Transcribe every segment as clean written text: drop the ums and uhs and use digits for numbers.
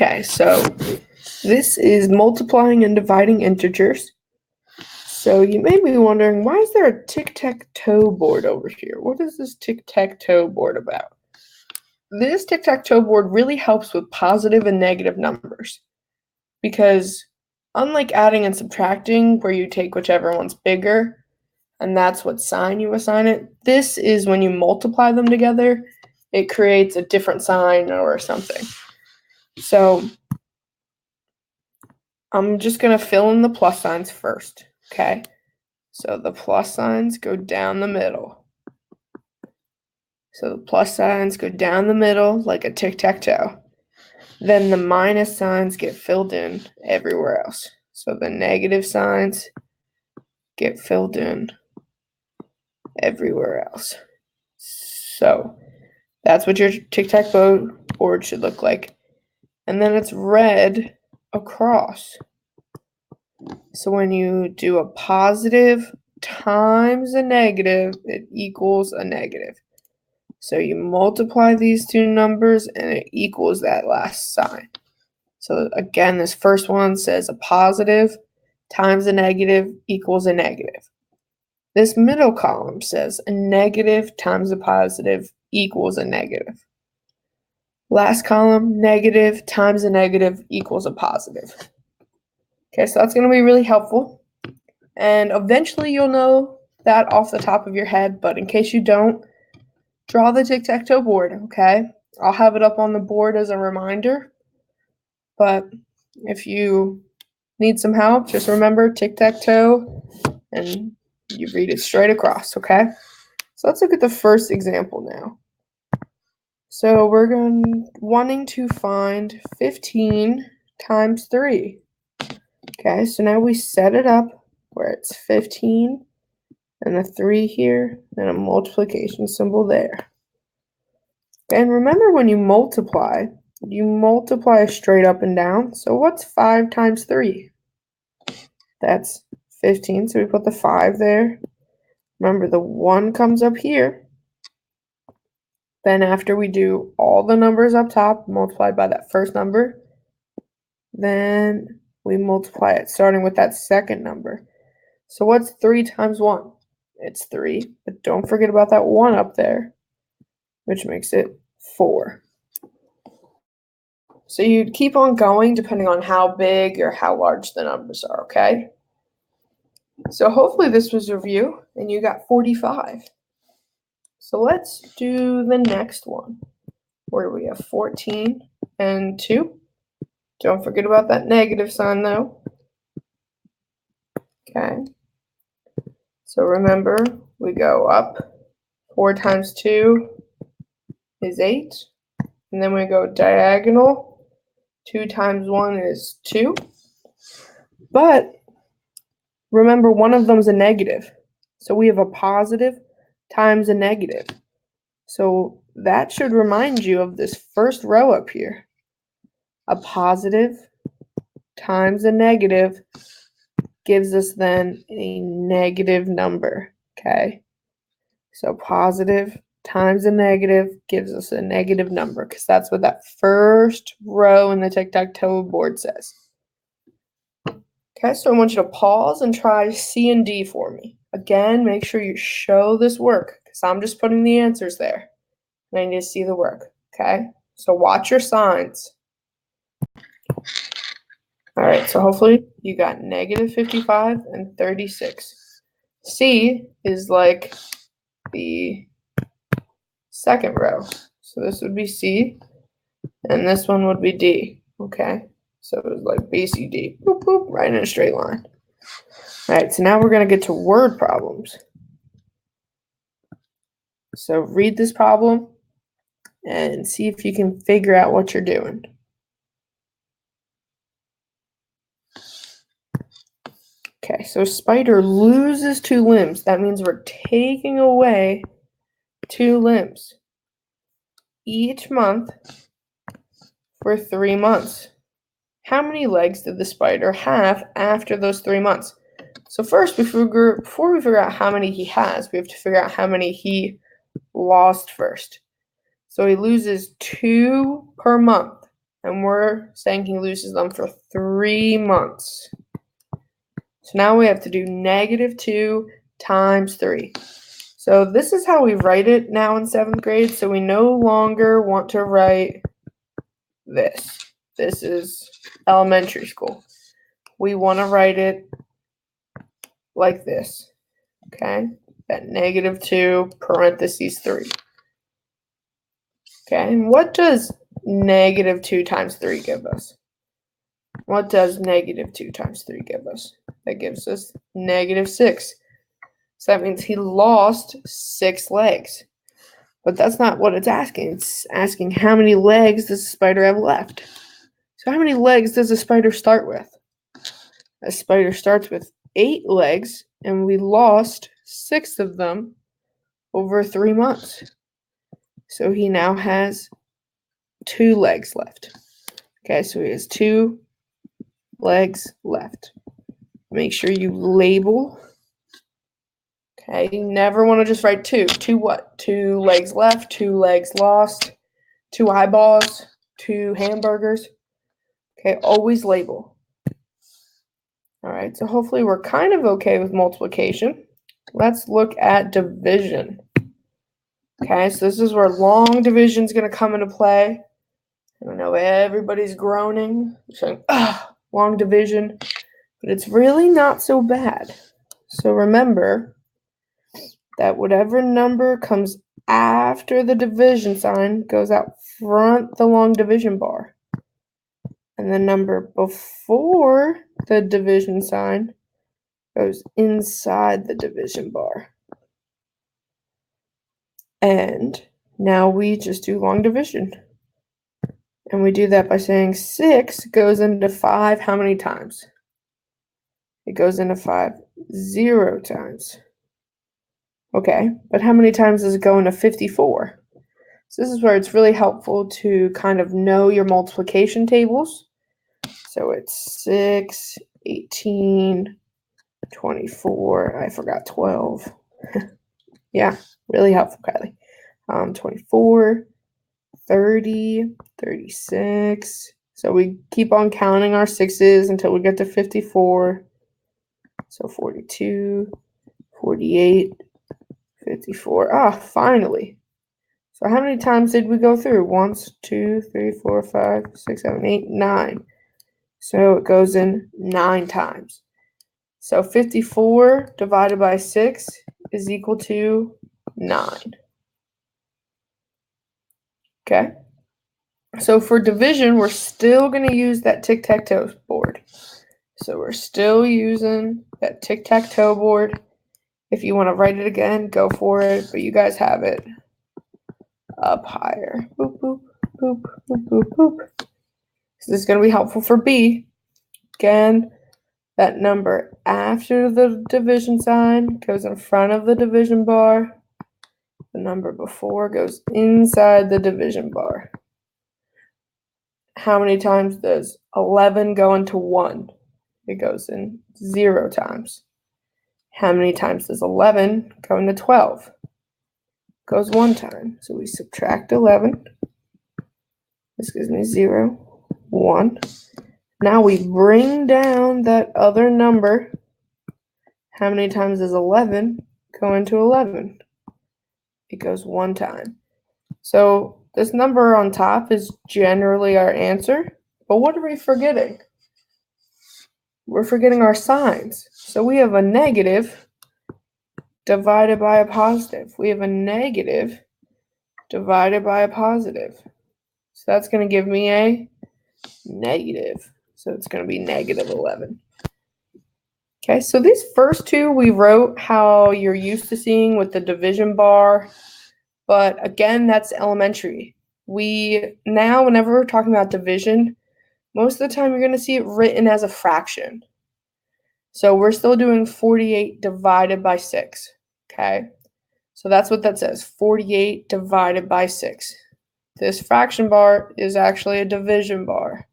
Okay, so this is multiplying and dividing integers. So you may be wondering, why is there a tic-tac-toe board over here? What is this tic-tac-toe board about? This tic-tac-toe board really helps with positive and negative numbers because unlike adding and subtracting where you take whichever one's bigger and that's what sign you assign it, this is when you multiply them together, it creates a different sign or something. So I'm just going to fill in the plus signs first, okay? So the plus signs go down the middle. So the plus signs go down the middle like a tic-tac-toe. Then the minus signs get filled in everywhere else. So the negative signs get filled in everywhere else. So that's what your tic-tac-toe board should look like. And then it's red across. So when you do a positive times a negative, it equals a negative. So you multiply these two numbers and it equals that last sign. So again, this first one says a positive times a negative equals a negative. This middle column says a negative times a positive equals a negative. Last column, negative times a negative equals a positive. Okay, so that's going to be really helpful. And eventually you'll know that off the top of your head, but in case you don't, draw the tic-tac-toe board, okay? I'll have it up on the board as a reminder. But if you need some help, just remember tic-tac-toe and you read it straight across, okay? So let's look at the first example now. So we're wanting to find 15 times 3. Okay, so now we set it up where it's 15 and a 3 here and a multiplication symbol there. And remember when you multiply straight up and down. So what's 5 times 3? That's 15, so we put the 5 there. Remember the 1 comes up here. Then after we do all the numbers up top multiplied by that first number, then we multiply it starting with that second number. So what's 3 times 1? It's 3, but don't forget about that 1 up there, which makes it 4. So you'd keep on going depending on how big or how large the numbers are, okay? So hopefully this was a review and you got 45. So let's do the next one where we have 14 and 2. Don't forget about that negative sign though. Okay. So remember, we go up. 4 times 2 is 8. And then we go diagonal. 2 times 1 is 2. But remember, one of them is a negative. So we have a positive times a negative. So that should remind you of this first row up here. A positive times a negative gives us then a negative number, okay? So positive times a negative gives us a negative number because that's what that first row in the tic-tac-toe board says. Okay, so I want you to pause and try C and D for me. Again, make sure you show this work because I'm just putting the answers there. And I need to see the work, okay? So watch your signs. All right, so hopefully you got negative 55 and 36. C is like the second row. So this would be C, and this one would be D, okay? So it was like B, C, D, boop, boop, right in a straight line. All right, so now we're going to get to word problems. So read this problem and see if you can figure out what you're doing. Okay, so spider loses 2 limbs. That means we're taking away 2 limbs each month for 3 months. How many legs did the spider have after those 3 months? So first, before we figure out how many he has, we have to figure out how many he lost first. So he loses 2 per month. And we're saying he loses them for 3 months. So now we have to do -2 times 3. So this is how we write it now in 7th grade. So we no longer want to write this. This is elementary school. We want to write it like this. Okay? At -2 parentheses 3. Okay, and what does -2 times 3 give us? What does -2 times 3 give us? That gives us -6. So that means he lost 6 legs. But that's not what it's asking. It's asking how many legs does the spider have left? So how many legs does a spider start with? A spider starts with 8 legs, and we lost 6 of them over 3 months. So he now has 2 legs left. Okay, so he has 2 legs left. Make sure you label. Okay, you never want to just write 2. 2 what? 2 legs left, 2 legs lost, 2 eyeballs, 2 hamburgers. Okay, always label. All right, so hopefully we're kind of okay with multiplication. Let's look at division. Okay, so this is where long division is going to come into play. I know everybody's groaning, saying, long division, but it's really not so bad. So remember that whatever number comes after the division sign goes out front the long division bar. And the number before the division sign goes inside the division bar. And now we just do long division. And we do that by saying 6 goes into 5 how many times? It goes into 5 0 times. Okay, but how many times does it go into 54? So this is where it's really helpful to kind of know your multiplication tables. So it's 6, 18, 24, I forgot 12. Yeah, really helpful, Kylie. 24, 30, 36. So we keep on counting our 6s until we get to 54. So 42, 48, 54. Finally. So how many times did we go through? 1, 2, 3, 4, 5, 6, 7, 8, 9. So it goes in 9 times. So 54 divided by 6 is equal to 9. Okay. So for division, we're still going to use that tic-tac-toe board. So we're still using that tic-tac-toe board. If you want to write it again, go for it. But you guys have it up higher. Boop, boop, boop, boop, boop, boop. So this is going to be helpful for B. Again, that number after the division sign goes in front of the division bar. The number before goes inside the division bar. How many times does 11 go into 1? It goes in 0 times. How many times does 11 go into 12? It goes 1 time. So we subtract 11. This gives me 0, 1. Now we bring down that other number. How many times does 11 go into 11? It goes 1 time. So this number on top is generally our answer. But what are we forgetting? We're forgetting our signs. So we have a negative divided by a positive. We have a negative divided by a positive. So that's going to give me a negative. So it's going to be -11. Okay, so these first two we wrote how you're used to seeing with the division bar. But again, that's elementary. Now, whenever we're talking about division, most of the time you're going to see it written as a fraction. So we're still doing 48 divided by 6. Okay, so that's what that says, 48 divided by 6. This fraction bar is actually a division bar.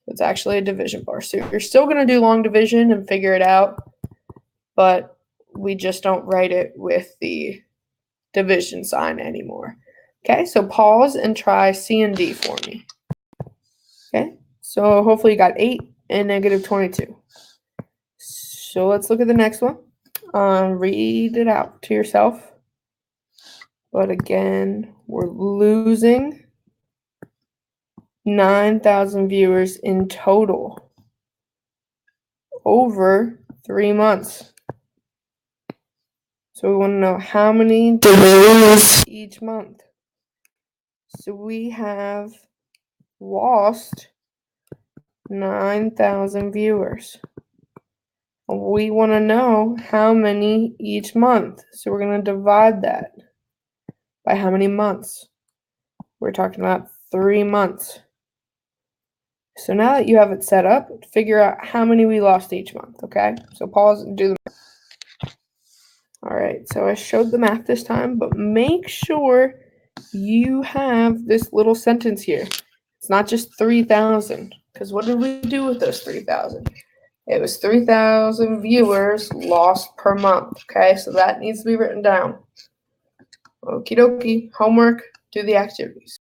It's actually a division bar. So you're still going to do long division and figure it out, but we just don't write it with the division sign anymore. Okay, so pause and try C and D for me. Okay, so hopefully you got 8 and negative 22. So let's look at the next one. Read it out to yourself. But again, we're losing 9,000 viewers in total over 3 months. So we want to know how many do we lose each month. So we have lost 9,000 viewers. We want to know how many each month. So we're going to divide that by how many months. We're talking about 3 months. So now that you have it set up, figure out how many we lost each month, okay? So pause and do the math. All right, so I showed the math this time, but make sure you have this little sentence here. It's not just 3,000, because what did we do with those 3,000? It was 3,000 viewers lost per month, okay? So that needs to be written down. Okie dokie, homework, do the activities.